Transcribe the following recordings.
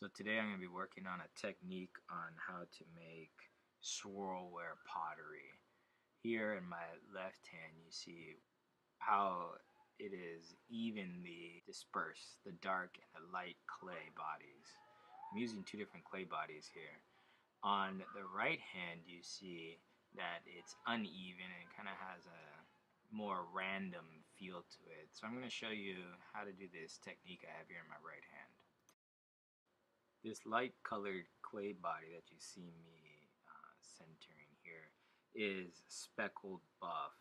So today I'm going to be working on a technique on how to make swirlware pottery. Here in my left hand you see how it is evenly dispersed, the dark and the light clay bodies. I'm using two different clay bodies here. On the right hand you see that it's uneven and kind of has a more random feel to it. So I'm going to show you how to do this technique I have here in my right hand. This light colored clay body that you see me centering here is speckled buff,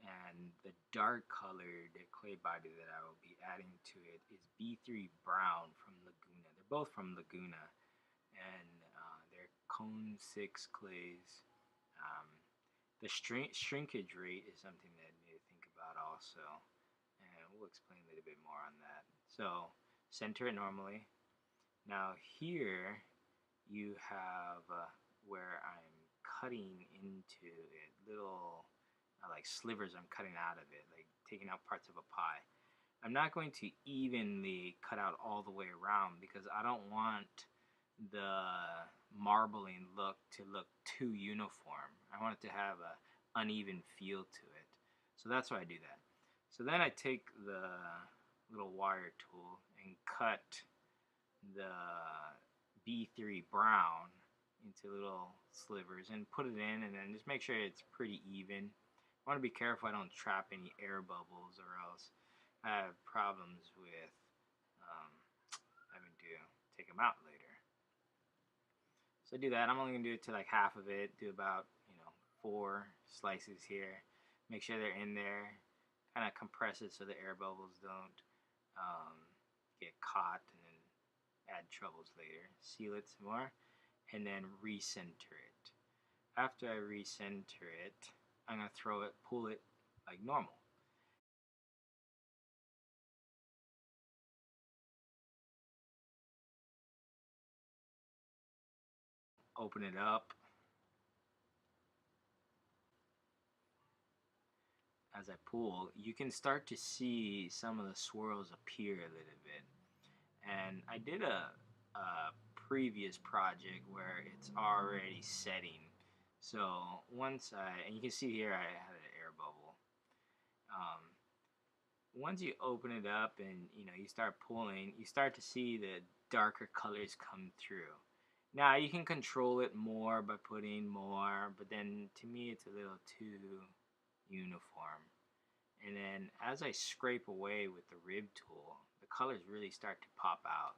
and the dark colored clay body that I will be adding to it is B3 brown from Laguna. They're both from Laguna, and they're cone 6 clays. The shrinkage rate is something that you need to think about also, and we'll explain a little bit more on that. So center it normally. Now here you have where I'm cutting into it, little like slivers I'm cutting out of it, like taking out parts of a pie. I'm not going to evenly cut out all the way around because I don't want the marbling look to look too uniform. I want it to have an uneven feel to it. So that's why I do that. So then I take the little wire tool and cut the B3 brown into little slivers and put it in, and then just make sure it's pretty even. I want to be careful I don't trap any air bubbles, or else I have problems with having to take them out later. So I do that. I'm only going to do it to like half of it, do about 4 slices here. Make sure they're in there, kind of compress it so the air bubbles don't get caught and then add troubles later. Seal it some more and then recenter it. After I recenter it, I'm going to pull it like normal. Open it up. As I pull, you can start to see some of the swirls appear a little bit. And I did a previous project where it's already setting. So and you can see here I had an air bubble. Once you open it up and you start pulling, you start to see the darker colors come through. Now you can control it more by putting more, but then to me it's a little too uniform. And then as I scrape away with the rib tool, the colors really start to pop out.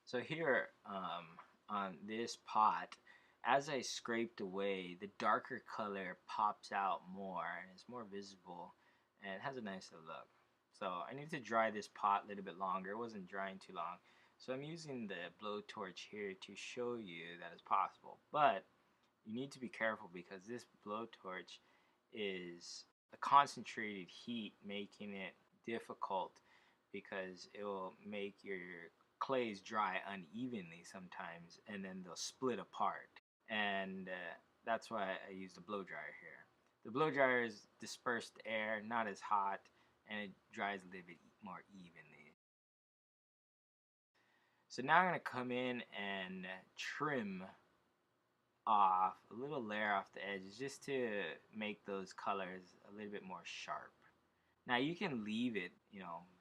So here on this pot, as I scraped away, the darker color pops out more and it's more visible and it has a nicer look. So I need to dry this pot a little bit longer. It wasn't drying too long. So I'm using the blowtorch here to show you that it's possible. But you need to be careful because this blowtorch is a concentrated heat, making it difficult because it will make your clays dry unevenly sometimes, and then they'll split apart. And that's why I use the blow dryer here. The blow dryer is dispersed air, not as hot, and it dries a little bit more evenly. So now I'm going to come in and trim off a little layer off the edges just to make those colors a little bit more sharp. Now you can leave it,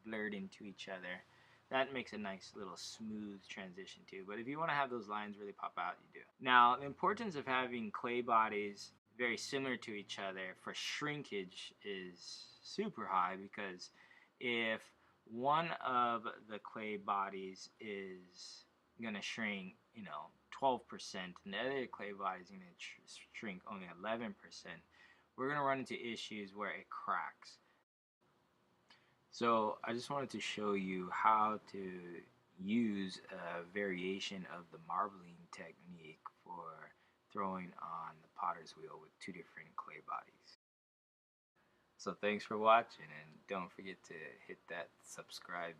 blurred into each other. That makes a nice little smooth transition too. But if you want to have those lines really pop out, you do. Now the importance of having clay bodies very similar to each other for shrinkage is super high, because if one of the clay bodies is going to shrink 12% and the other clay body is going to shrink only 11%, we're going to run into issues where it cracks. So I just wanted to show you how to use a variation of the marbling technique for throwing on the potter's wheel with 2 different clay bodies. So thanks for watching, and don't forget to hit that subscribe